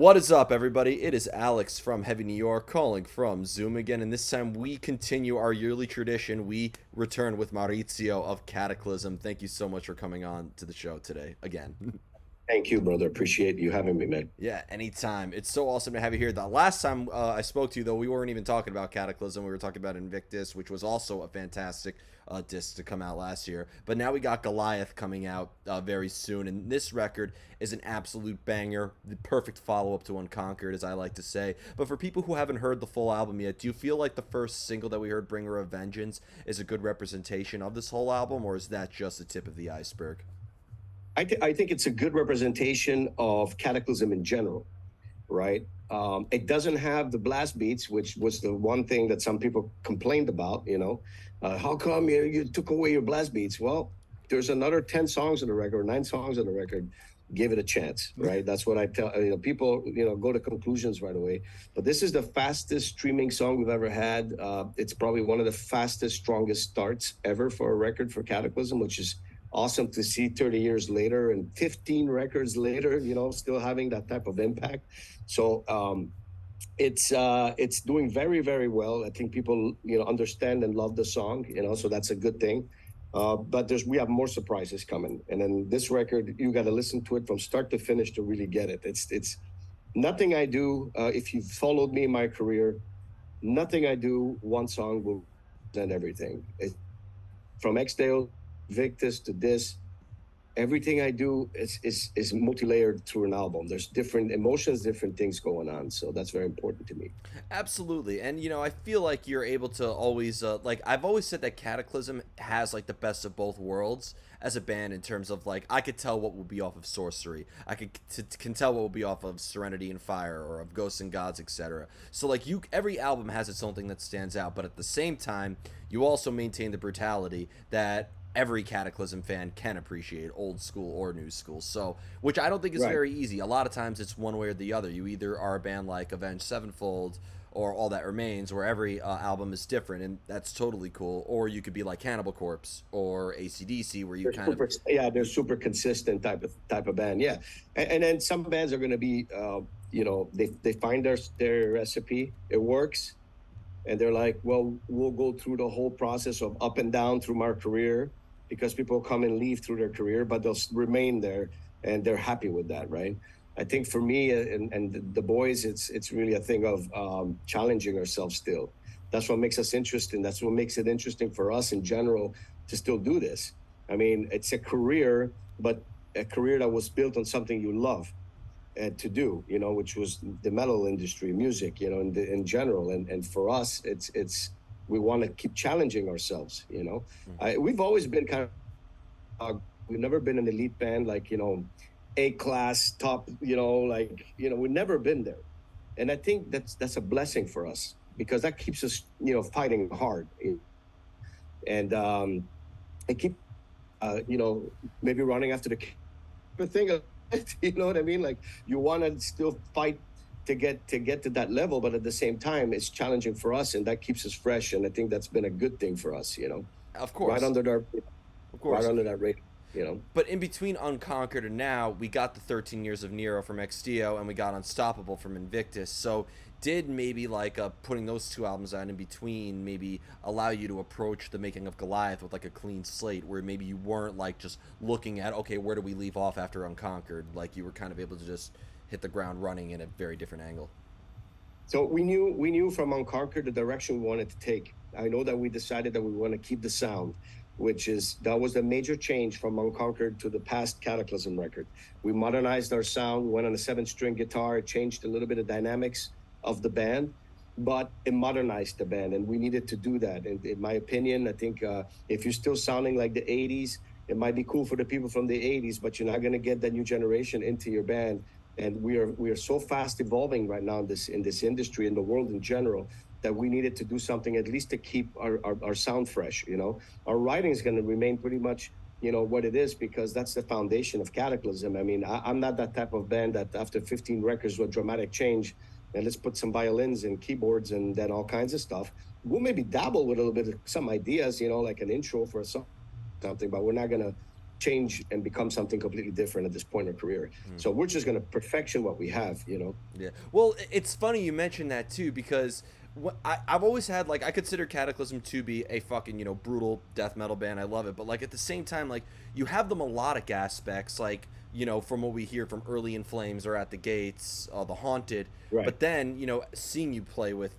What is up, everybody? It is Alex from Heavy New York calling from Zoom again, and this time we continue our yearly tradition. We return with Maurizio of Cataclysm. Thank you so much for coming on to the show today again. Thank you, brother. Appreciate you having me, man. Yeah, anytime. It's so awesome to have you here. The last time I spoke to you, though, we weren't even talking about Cataclysm. We were talking about Invictus, which was also a fantastic disc to come out last year. But now we got Goliath coming out very soon, and this record is an absolute banger, the perfect follow-up to Unconquered, as I like to say. But for people who haven't heard the full album yet, do you feel like the first single that we heard, Bringer of Vengeance, is a good representation of this whole album, or is that just the tip of the iceberg? I think it's a good representation of Cataclysm in general, right? It doesn't have the blast beats, which was the one thing that some people complained about. How come you took away your blast beats? Well, there's another 10 songs on the record, 9 songs on the record. Give it a chance, right? That's what I tell people. Go to conclusions right away. But this is the fastest streaming song we've ever had. It's probably one of the fastest, strongest starts ever for a record for Cataclysm, which is awesome to see 30 years later and 15 records later, still having that type of impact. So it's doing very, very well. I think people, understand and love the song, so that's a good thing. But we have more surprises coming. And then this record, you got to listen to it from start to finish to really get it. It's nothing I do. If you've followed me in my career, nothing I do, one song will present everything. From Exdale Victus to this, everything I do is multi-layered through an album. There's different emotions, different things going on. So that's very important to me. Absolutely. And I feel like you're able to always I've always said that Cataclysm has like the best of both worlds as a band, in terms of like I could tell what will be off of Sorcery. I can tell what will be off of Serenity and Fire or of Ghosts and Gods, etc. So like every album has its own thing that stands out, but at the same time you also maintain the brutality that every Cataclysm fan can appreciate, old school or new school. So, which I don't think is Right. very easy. A lot of times it's one way or the other. You either are a band like Avenged Sevenfold or All That Remains, where every album is different, and that's totally cool. Or you could be like Cannibal Corpse or AC/DC, where you They're super consistent type of band. Yeah, and then some bands are going to be, they find their recipe, it works, and they're like, well, we'll go through the whole process of up and down through my career, because people come and leave through their career, but they'll remain there, and they're happy with that, right? I think for me and the boys, it's really a thing of challenging ourselves still. That's what makes us interesting. That's what makes it interesting for us in general to still do this. I mean, it's a career, but a career that was built on something you love to do, which was the metal industry, music, in general. And for us, it's we want to keep challenging ourselves. We've always been kind of, we've never been an elite band, like, A class top, we've never been there. And I think that's a blessing for us, because that keeps us, fighting hard. And I keep, maybe running after the thing, you know what I mean? Like, you want to still fight to get to that level, but at the same time, it's challenging for us, and that keeps us fresh. And I think that's been a good thing for us. Of course. Right under our, Of course. right under that rate. But in between Unconquered and now, we got the 13 Years of Nero from XDO, and we got Unstoppable from Invictus. So did maybe like putting those two albums out in between maybe allow you to approach the making of Goliath with like a clean slate, where maybe you weren't like just looking at, okay, where do we leave off after Unconquered? Like, you were kind of able to just hit the ground running in a very different angle. So we knew from Unconquered the direction we wanted to take. I know that we decided that we want to keep the sound, that was a major change from Unconquered to the past Cataclysm record. We modernized our sound, went on a 7-string guitar, changed a little bit of dynamics of the band, but it modernized the band, and we needed to do that. And in my opinion, I think if you're still sounding like the 80s, it might be cool for the people from the 80s, but you're not going to get that new generation into your band. And we are so fast evolving right now in this industry, in the world in general, that we needed to do something at least to keep our sound fresh. Our writing is going to remain pretty much what it is, because that's the foundation of Cataclysm. I mean, I'm not that type of band that after 15 records with dramatic change, and let's put some violins and keyboards and then all kinds of stuff. We'll maybe dabble with a little bit of some ideas, like an intro for something, but we're not gonna change and become something completely different at this point in our career. So we're just going to perfection what we have, you know. Yeah. Well, it's funny you mentioned that too because I've always had like I consider Cataclysm to be a fucking brutal death metal band. I love it, but like at the same time, like you have the melodic aspects, like from what we hear from Early in Flames or At the Gates, the Haunted. Right. But then seeing you play with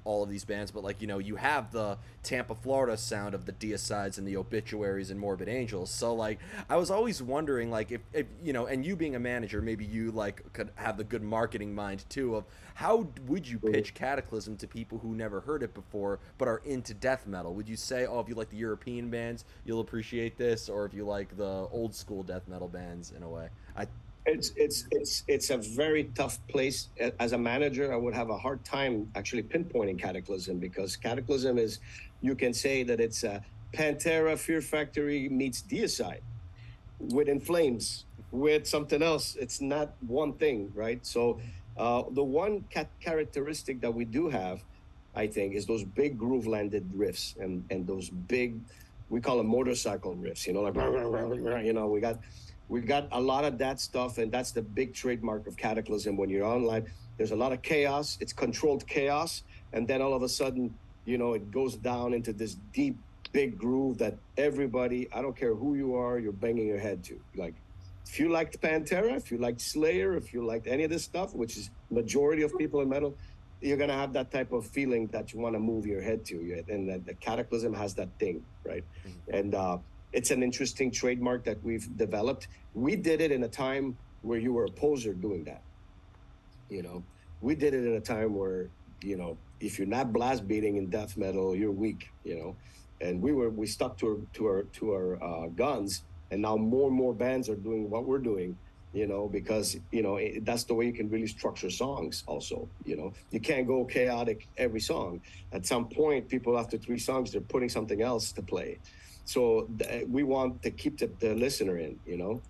all of these bands, but like you have the Tampa, Florida sound of the Deicides and the Obituaries and Morbid Angels. So like I was always wondering like if and you being a manager, maybe you like could have the good marketing mind too of how would you pitch Cataclysm to people who never heard it before but are into death metal? Would you say, oh, if you like the European bands, you'll appreciate this, or if you like the old school death metal bands in a way? It's a very tough place. As a manager, I would have a hard time actually pinpointing Cataclysm, because Cataclysm is, you can say that it's a Pantera, Fear Factory meets Deicide with In Flames, with something else. It's not one thing, right? So the one characteristic that we do have, I think, is those big groove landed riffs and those big, we call them motorcycle riffs, like, we got a lot of that stuff, and that's the big trademark of Cataclysm. When you're on live, there's a lot of chaos. It's controlled chaos, and then all of a sudden, it goes down into this deep, big groove that everybody, I don't care who you are, you're banging your head to. Like, if you liked Pantera, if you liked Slayer, if you liked any of this stuff, which is majority of people in metal, you're gonna have that type of feeling that you want to move your head to. And the Cataclysm has that thing, right? And it's an interesting trademark that we've developed. We did it in a time where you were a poser doing that. We did it in a time where, if you're not blast beating in death metal, you're weak, and we stuck to our guns. And now more and more bands are doing what we're doing, because, that's the way you can really structure songs also. You can't go chaotic every song. At some point, people after 3 songs, they're putting something else to play. So we want to keep the listener in,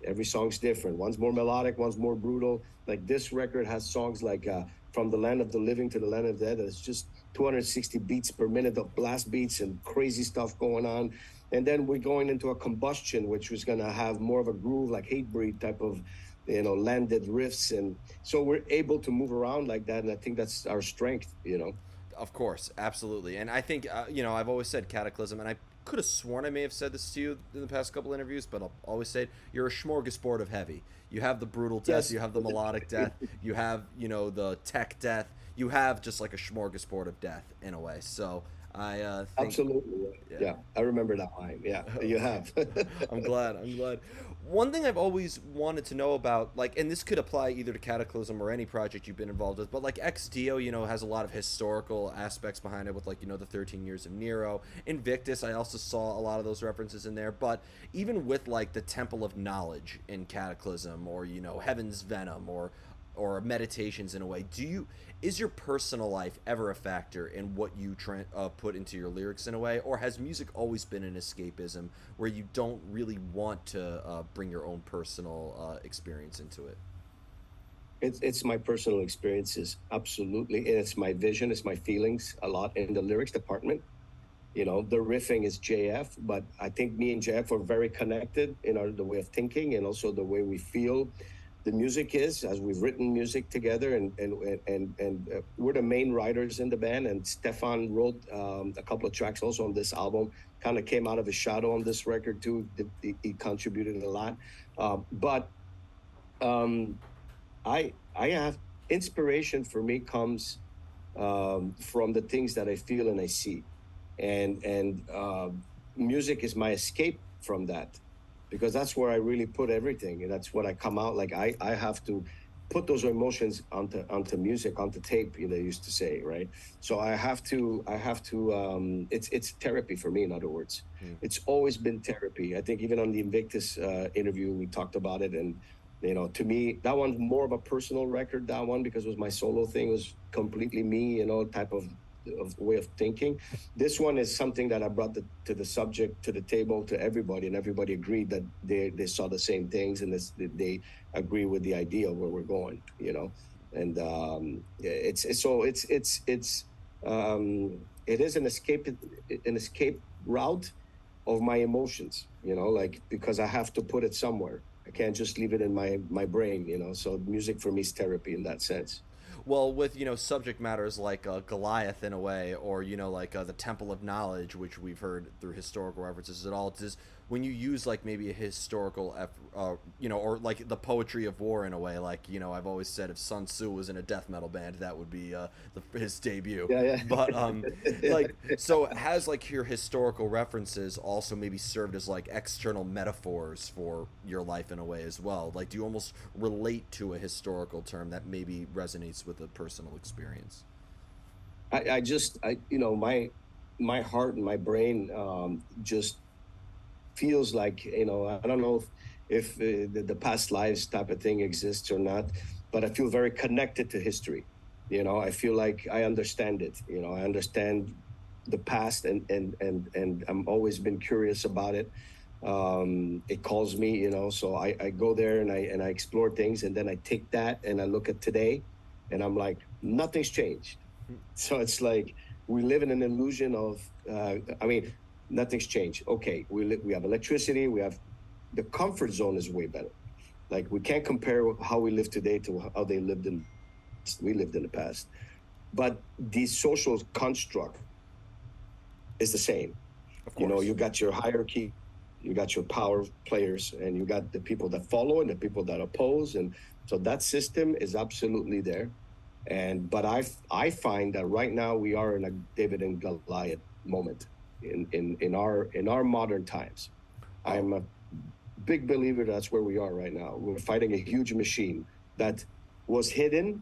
every song's different. One's more melodic, one's more brutal. Like this record has songs like From the Land of the Living to the Land of the Dead. It's just 260 beats per minute of blast beats and crazy stuff going on. And then we're going into a Combustion, which was going to have more of a groove, like Hatebreed type of, landed riffs. And so we're able to move around like that. And I think that's our strength, Of course, absolutely. And I think, I've always said Cataclysm, and I could have sworn I may have said this to you in the past couple interviews, but I'll always say it, you're a smorgasbord of heavy. You have the brutal death, yes. You have the melodic death, you have, the tech death, you have just like a smorgasbord of death in a way. So I think, absolutely, yeah, I remember that line. Yeah, you have. I'm glad. One thing I've always wanted to know about, like, and this could apply either to Cataclysm or any project you've been involved with, but like Ex-Dio, has a lot of historical aspects behind it with like, the 13 Years of Nero. Invictus, I also saw a lot of those references in there, but even with like the Temple of Knowledge in Cataclysm, or, Heaven's Venom, or Meditations in a way, is your personal life ever a factor in what you put into your lyrics in a way, or has music always been an escapism where you don't really want to bring your own personal experience into it? It's my personal experiences, absolutely, and it's my vision, it's my feelings a lot in the lyrics department. The riffing is JF, but I think me and JF are very connected in the way of thinking and also the way we feel. The music is, as we've written music together, and we're the main writers in the band. And Stefan wrote a couple of tracks also on this album. Kind of came out of his shadow on this record too. He contributed a lot. But I have inspiration for me comes from the things that I feel and I see, and music is my escape from that. Because that's where I really put everything, and that's what I come out like. I have to put those emotions onto music, onto tape. They used to say, right? So I have to. It's therapy for me. In other words, It's always been therapy. I think even on the Invictus interview, we talked about it, and to me, that one's more of a personal record. That one, because it was my solo thing, it was completely me. Type of way of thinking. This one is something that I brought to the subject, to the table, to everybody, and everybody agreed that they saw the same things, and they agree with the idea of where we're going, and it is an escape route, of my emotions, like, because I have to put it somewhere. I can't just leave it in my brain, so music for me is therapy in that sense. Well, with subject matters like Goliath in a way, or like the Temple of Knowledge, which we've heard through historical references at all, does when you use like maybe a historical, or like the poetry of war in a way, like I've always said if Sun Tzu was in a death metal band, that would be his debut. Yeah, yeah. But like so has like your historical references also maybe served as like external metaphors for your life in a way as well? Like, do you almost relate to a historical term that maybe resonates with a personal experience? My heart and my brain just feels like, I don't know if the past lives type of thing exists or not, but I feel very connected to history. I feel like I understand it. I understand the past, and I'm always been curious about it. It calls me, so I go there and I explore things, and then I take that and I look at today, and I'm like, nothing's changed. So it's like we live in an illusion of, nothing's changed. Okay, we have electricity, we have the comfort zone is way better. Like we can't compare how we live today to how we lived in the past. But the social construct is the same. Of course. You got your hierarchy, you got your power players, and you got the people that follow and the people that oppose, and so that system is absolutely there. But I find that right now we are in a David and Goliath moment in our modern times. Oh, I'm a big believer that's where we are right now. We're fighting a huge machine that was hidden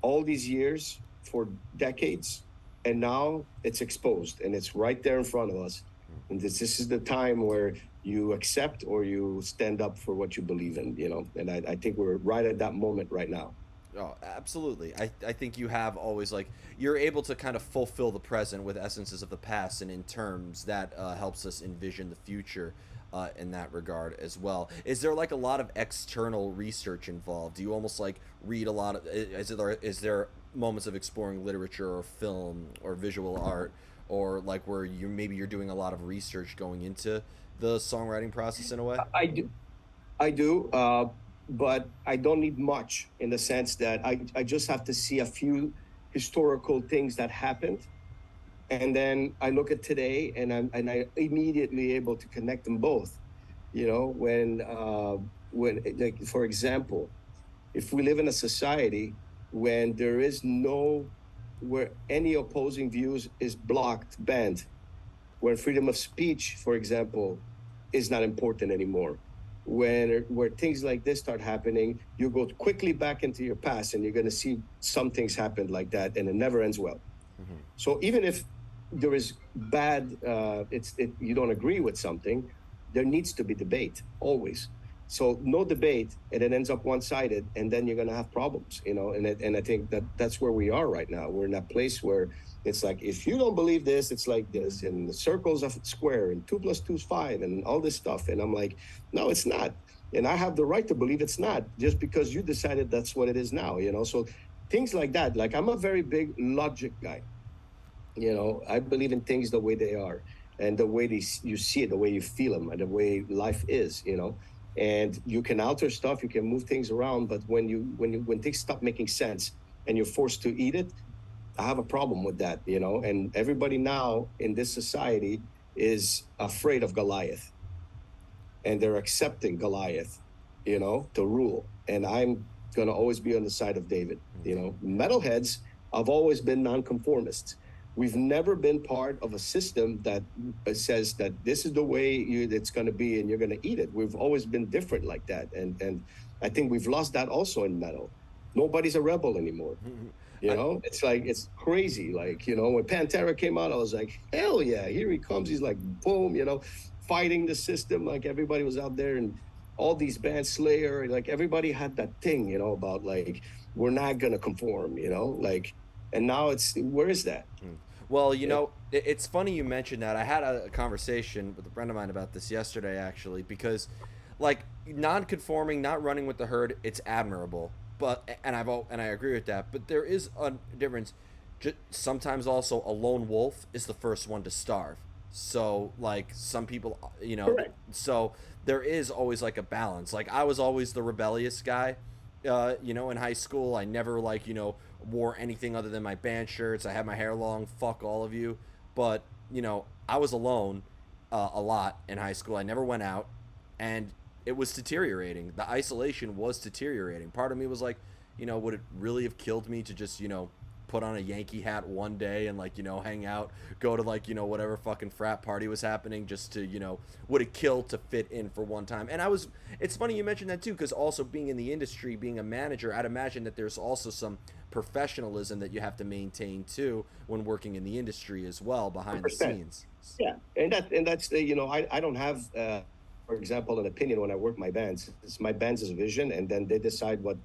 all these years for decades, and now it's exposed and it's right there in front of us. And this is the time where you accept or you stand up for what you believe in, and I think we're right at that moment right now. oh, absolutely. I think you have always like you're able to kind of fulfill the present with essences of the past, and in terms that helps us envision the future in that regard as well. Is there like a lot of external research involved? Do you almost like read a lot of? Is there moments of exploring literature or film or visual art, or like where you're doing a lot of research going into the songwriting process in a way? I do, but I don't need much in the sense that I just have to see a few historical things that happened, and then I look at today, and I immediately able to connect them both. When like for example, if we live in a society when there is no where any opposing views is blocked, banned, where freedom of speech, for example, is not important anymore. When where things like this start happening, you go quickly back into your past, and you're going to see some things happen like that, and it never ends well. Mm-hmm. So even if there is bad, you don't agree with something, there needs to be debate always. So no debate, and it ends up one-sided, and then you're going to have problems, and I think that's where we are right now. We're in that place where it's like, if you don't believe this, it's like this, and the circles of square, and 2 + 2 is 5, and all this stuff. And I'm like, no, it's not. And I have the right to believe it's not, just because you decided that's what it is now, So things like that. Like, I'm a very big logic guy. I believe in things the way they are, and the way you see it, the way you feel them, and the way life is. And you can alter stuff, you can move things around, but when things stop making sense and you're forced to eat it, I have a problem with that. And everybody now in this society is afraid of Goliath, and they're accepting Goliath, to rule. And I'm going to always be on the side of David. Metalheads have always been nonconformists. We've never been part of a system that says that this is the way it's going to be, and you're going to eat it. We've always been different like that. And I think we've lost that also in metal. Nobody's a rebel anymore. It's like, it's crazy. Like, when Pantera came out, I was like, hell yeah, here he comes. He's like, boom, fighting the system. Like, everybody was out there, and all these bands, Slayer, like everybody had that thing, about like, we're not going to conform, like, and now where is that? Well, it's funny you mentioned that. I had a conversation with a friend of mine about this yesterday, actually, because, like, non-conforming, not running with the herd, it's admirable. But and I agree with that. But there is a difference. Sometimes also a lone wolf is the first one to starve. So like some people, Correct. so there is always like a balance. Like I was always the rebellious guy, in high school. I never like, wore anything other than my band shirts. I had my hair long. Fuck all of you. But, I was alone a lot in high school. I never went out, and it was deteriorating. The isolation was deteriorating. Part of me was like, would it really have killed me to just, put on a Yankee hat one day and like, hang out, go to like, whatever fucking frat party was happening just to, would it kill to fit in for one time? And it's funny you mentioned that too, because also being in the industry, being a manager, I'd imagine that there's also some professionalism that you have to maintain too when working in the industry as well behind the 100%. scenes. Yeah, and that's the I don't have for example an opinion when I work my bands. It's my band's vision, and then they decide what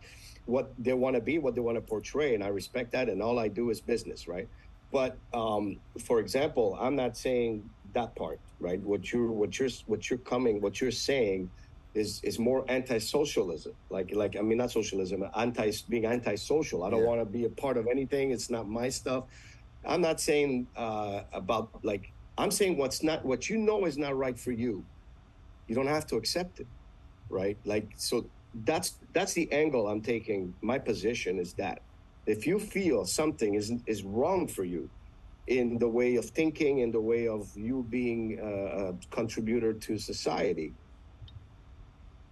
they want to be, what they want to portray, and I respect that. And all I do is business, right? But for example, I'm not saying that part, right? What you're saying is more anti-socialism, like I mean not socialism, being anti-social. I don't Yeah. want to be a part of anything. It's not my stuff. I'm not saying about like I'm saying what you know is not right for you. You don't have to accept it, right? Like so that's the angle I'm taking. My position is that if you feel something is wrong for you in the way of thinking, in the way of you being a contributor to society,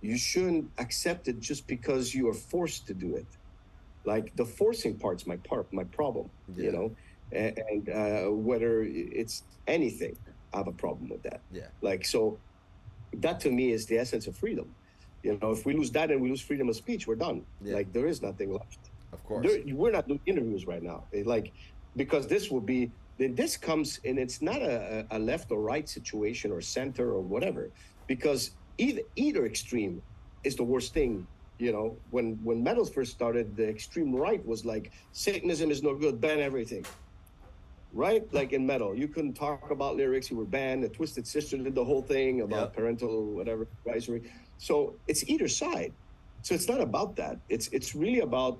you shouldn't accept it just because you are forced to do it. Like the forcing part's my problem, Yeah. and whether it's anything, I have a problem with that. Yeah. Like so, that to me is the essence of freedom. If we lose that and we lose freedom of speech, we're done. Yeah. Like there is nothing left. Of course. We're not doing interviews right now. Like because this will be then this comes and it's not a left or right situation or center or whatever, because either extreme is the worst thing. When metal first started, the extreme right was like Satanism is no good, ban everything. Right? Like in metal, you couldn't talk about lyrics, you were banned. The Twisted Sister did the whole thing about Yep. parental whatever advisory. So it's either side. So it's not about that. It's really about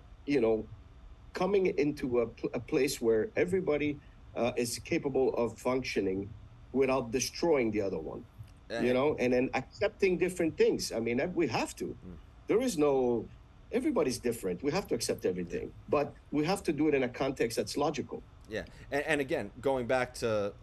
coming into a place where everybody is capable of functioning without destroying the other one. And then accepting different things. I mean, we have to. There is no. Everybody's different. We have to accept everything, but we have to do it in a context that's logical. Yeah, and again, going back to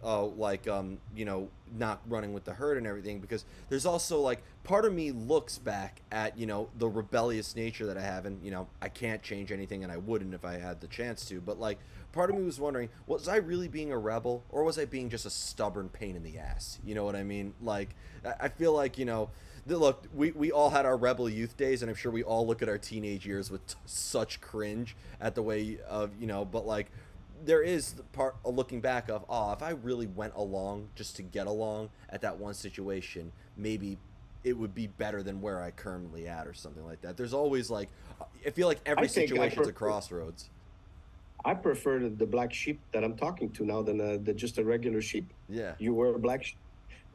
not running with the herd and everything, because there's also like part of me looks back at the rebellious nature that I have, and I can't change anything, and I wouldn't if I had the chance to. But like, part of me was wondering, was I really being a rebel, or was I being just a stubborn pain in the ass? You know what I mean? Like, I feel like look, we all had our rebel youth days, and I'm sure we all look at our teenage years with such cringe at the way of but like there is the part of looking back of, if I really went along just to get along at that one situation, maybe it would be better than where I currently at or something like that. There's always like, I feel like every situation's a crossroads. I prefer the black sheep that I'm talking to now than just a regular sheep. Yeah. You were a black sheep.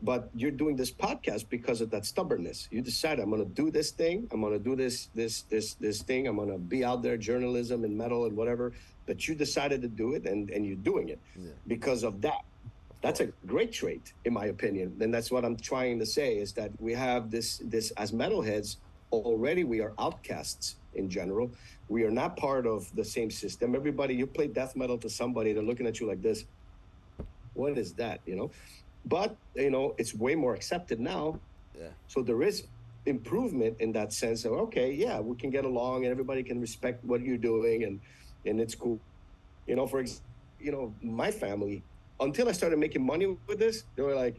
But you're doing this podcast because of that stubbornness. You decide I'm going to do this thing. I'm going to do this thing. I'm going to be out there, journalism and metal and whatever. But you decided to do it, and you're doing it because of that. That's a great trait, in my opinion. And that's what I'm trying to say is that we have this as metalheads already. We are outcasts in general. We are not part of the same system. Everybody, you play death metal to somebody, they're looking at you like this. What is that? But it's way more accepted now. Yeah. So there is improvement in that sense of okay, yeah, we can get along and everybody can respect what you're doing and it's cool. My family, until I started making money with this, they were like,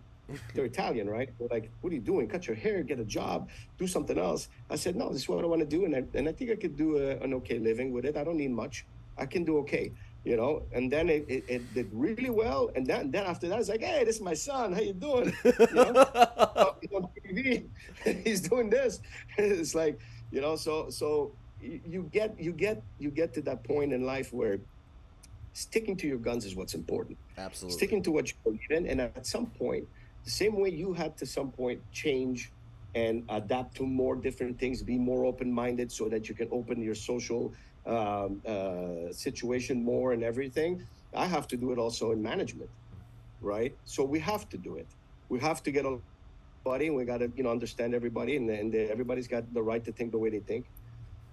they're Italian, right? They're like, what are you doing? Cut your hair, get a job, do something else. I said, no, this is what I want to do, and I think I could do an okay living with it. I don't need much. I can do okay. And then it did really well. And then after that, it's like, hey, this is my son. How you doing? He's on TV. He's doing this. It's like, so you get to that point in life where sticking to your guns is what's important. Absolutely. Sticking to what you believe in. And at some point, the same way you had to some point change and adapt to more different things, be more open-minded so that you can open your social situation more and everything. I have to do it also in management. right? So we have to do it. We have to get a body, and we got to, understand everybody, and everybody's got the right to think the way they think.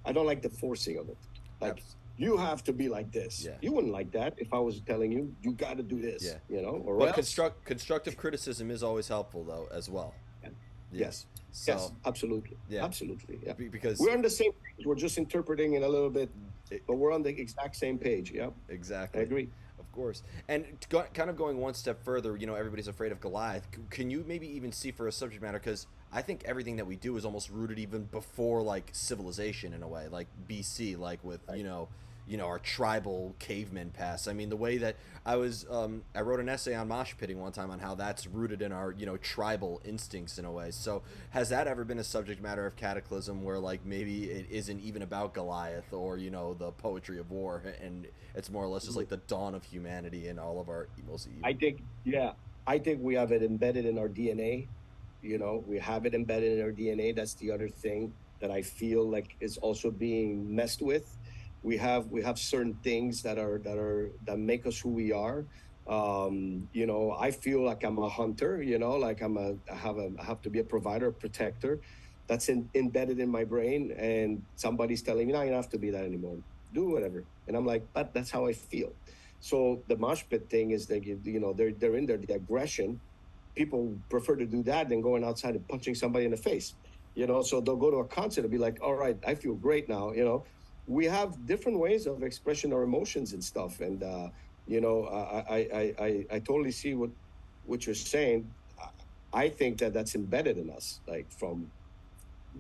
I don't like the forcing of it. Like, Abs- you have to be like this. yeah. You wouldn't like that if I was telling you, you got to do Yeah. this, or But else. constructive criticism is always helpful though as well. Yeah. Yes. So Yes, absolutely. yeah. Absolutely. Yeah. Because We're on the same page. We're just interpreting it a little bit, it, but we're on the exact same page. Yeah. I exactly. agree. Of course. And kind of going one step further, everybody's afraid of Goliath. Can you maybe even see for a subject matter? Because I think everything that we do is almost rooted even before like civilization in a way, like BC, like with Right. our tribal caveman past. I mean, the way that I wrote an essay on mosh pitting one time on how that's rooted in our tribal instincts in a way. So has that ever been a subject matter of Cataclysm where like maybe it isn't even about Goliath or the poetry of war, and it's more or less just like the dawn of humanity and all of our most evil? I think, yeah, I think we have it embedded in our DNA. We have it embedded in our DNA. That's the other thing that I feel like is also being messed with. We have certain things that make us who we are. I feel like I'm a hunter. Like I have to be a provider, a protector. That's embedded in my brain, and somebody's telling me, no, you don't have to be that anymore. Do whatever, and I'm like, but that's how I feel. So the mosh pit thing is they're in there, the aggression. People prefer to do that than going outside and punching somebody in the face. So they'll go to a concert and be like, all right, I feel great now. We have different ways of expressing our emotions and stuff. And, I totally see what you're saying. I think that that's embedded in us, like from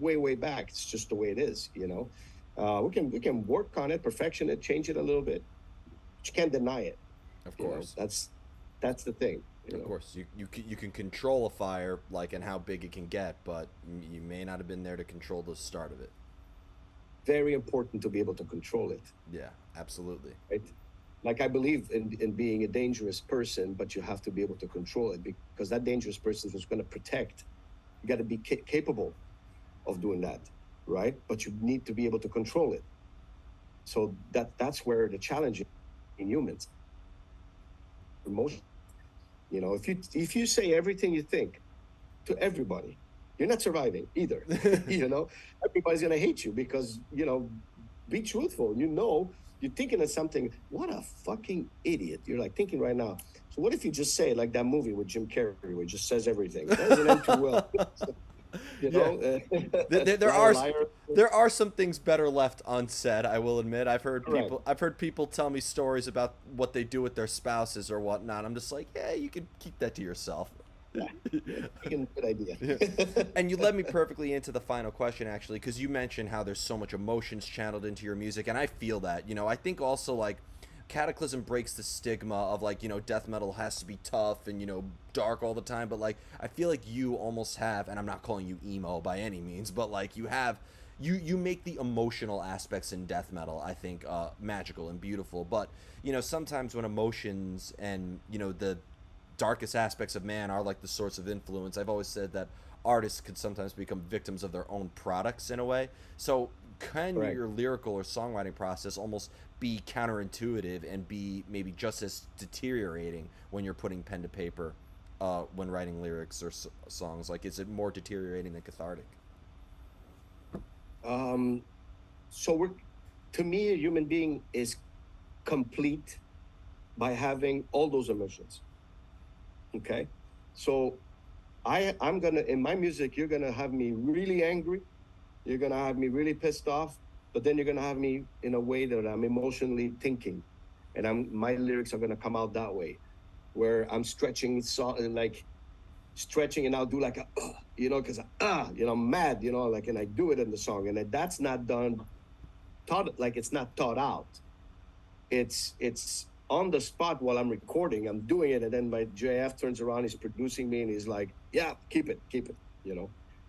way, way back. It's just the way it is, we can work on it, perfection it, change it a little bit. But you can't deny it. Of course. That's the thing. Of course, you can control a fire, like, and how big it can get, but you may not have been there to control the start of it. Very important to be able to control it. Yeah, absolutely. Right? Like, I believe in being a dangerous person, but you have to be able to control it, because that dangerous person is going to protect. You got to be capable of doing that, right? But you need to be able to control it. So that's where the challenge in humans, emotion. If you say everything you think to everybody, you're not surviving either. Everybody's gonna hate you because be truthful. You're thinking of something. What a fucking idiot! You're like thinking right now. So what if you just say like that movie with Jim Carrey, where he just says everything? That doesn't end too well. There are some things better left unsaid. I will admit. I've heard Correct. people tell me stories about what they do with their spouses or whatnot. I'm just like, yeah, you can keep that to yourself. Yeah, good idea. And you led me perfectly into the final question, actually, because you mentioned how there's so much emotions channeled into your music, and I feel that. I think also like Cataclysm breaks the stigma of like death metal has to be tough and dark all the time, but like I feel like you almost have, and I'm not calling you emo by any means, but like you make the emotional aspects in death metal, I think, magical and beautiful. But sometimes when emotions and the darkest aspects of man are like the source of influence, I've always said that artists could sometimes become victims of their own products in a way. So can Right. your lyrical or songwriting process almost be counterintuitive and be maybe just as deteriorating when you're putting pen to paper when writing lyrics or songs? Like, is it more deteriorating than cathartic? So to me, a human being is complete by having all those emotions. Okay, so I'm gonna, in my music, you're gonna have me really angry, you're gonna have me really pissed off, but then you're gonna have me in a way that I'm emotionally thinking, and my lyrics are gonna come out that way, where I'm stretching, and I'll do like a because I'm mad, like, and I do it in the song, and that's not done it's not thought out. It's on the spot while I'm recording. I'm doing it, and then my JF turns around, he's producing me, and he's like, yeah, keep it.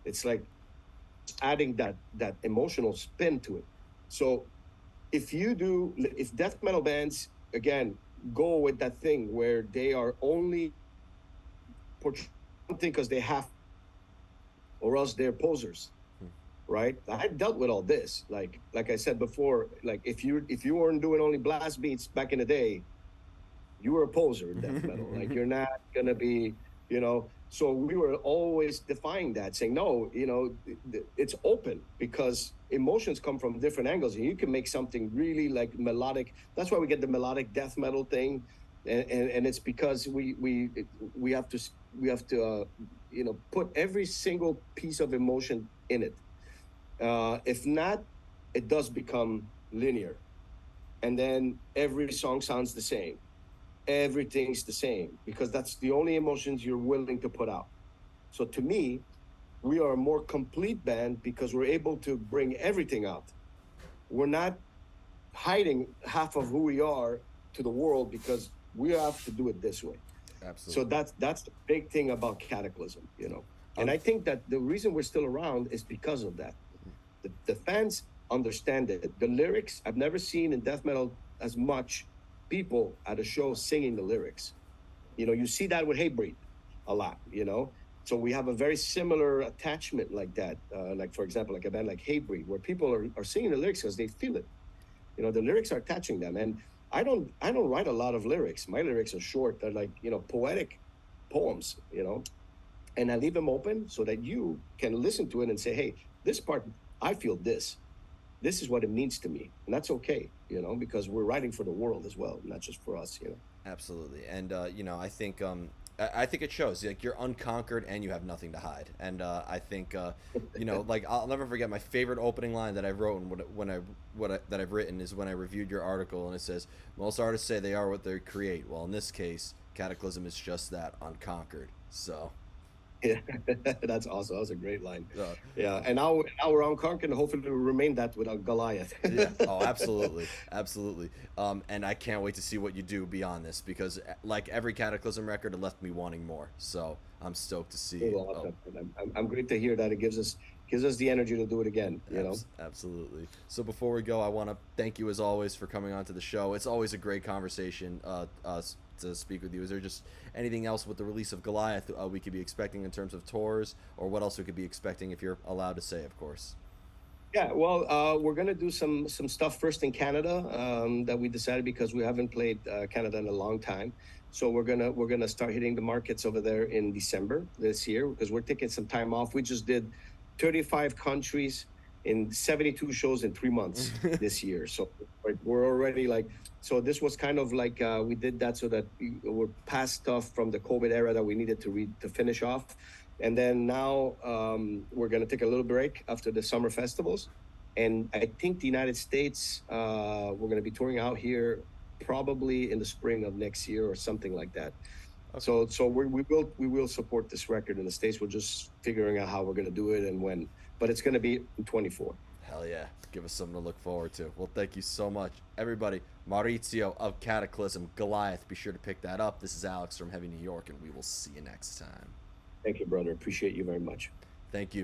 It's like adding that emotional spin to it. So if death metal bands, again, go with that thing where they are only portraying something because they have, or else they're posers, right? I dealt with all this. Like I said before, like if you weren't doing only blast beats back in the day, you were a poser in death metal. Like you're not gonna be, you know. So we were always defying that, saying no, you know, it's open because emotions come from different angles, and you can make something really like melodic. That's why we get the melodic death metal thing, and it's because we have to you know, put every single piece of emotion in it. If not, it does become linear, and then every song sounds the same, everything's the same, because that's the only emotions you're willing to put out. So to me, we are a more complete band because we're able to bring everything out. We're not hiding half of who we are to the world because we have to do it this way. So Absolutely. that's the big thing about Cataclysm, you know. And Um, I think that the reason we're still around is because of that. The fans understand it. The lyrics, I've never seen in death metal as much people at a show singing the lyrics. You know, you see that with Hatebreed a lot, you know. So we have a very similar attachment like that. Like, for example, like a band like Hatebreed, where people are singing the lyrics because they feel it. You know, the lyrics are attaching them. And I don't write a lot of lyrics. My lyrics are short. They're like, you know, poetic poems, you know, and I leave them open so that you can listen to it and say, hey, this part, I feel this. This is what it means to me. And that's okay, you know, because we're writing for the world as well, not just for us, you know. Absolutely, and you know, I think it shows. Like you're unconquered and you have nothing to hide. And I think, you know, like I'll never forget my favorite opening line that I wrote and that I've written is when I reviewed your article, and it says most artists say they are what they create. Well, in this case, Cataclysm is just that, unconquered. So. Yeah, that's awesome. That was a great line. Uh, Yeah, and now we're on Conk, and hopefully we'll remain that without Goliath. Yeah. Oh, absolutely, absolutely. And I can't wait to see what you do beyond this because, like every Cataclysm record, it left me wanting more. So I'm stoked to see. Well, Oh, I'm great to hear that. It gives us the energy to do it again. You know. absolutely. So before we go, I want to thank you as always for coming on to the show. It's always a great conversation to speak with you. Is there just anything else with the release of Goliath we could be expecting in terms of tours, or what else we could be expecting if you're allowed to say, of course? Yeah, well, we're gonna do some stuff first in Canada that we decided because we haven't played Canada in a long time. So we're gonna start hitting the markets over there in December this year because we're taking some time off. We just did 35 countries in 72 shows in 3 months this year. So we're already like, so this was kind of like we did that so that we're past stuff from the COVID era that we needed to finish off. And then now we're going to take a little break after the summer festivals. And I think the United States, we're going to be touring out here probably in the spring of next year or something like that. Okay. So we will support this record in the States. We're just figuring out how we're going to do it and when, but it's going to be in 24. Hell yeah. Give us something to look forward to. Well, thank you so much. Everybody, Maurizio of Cataclysm, Goliath, be sure to pick that up. This is Alex from Heavy New York, and we will see you next time. Thank you, brother. Appreciate you very much. Thank you.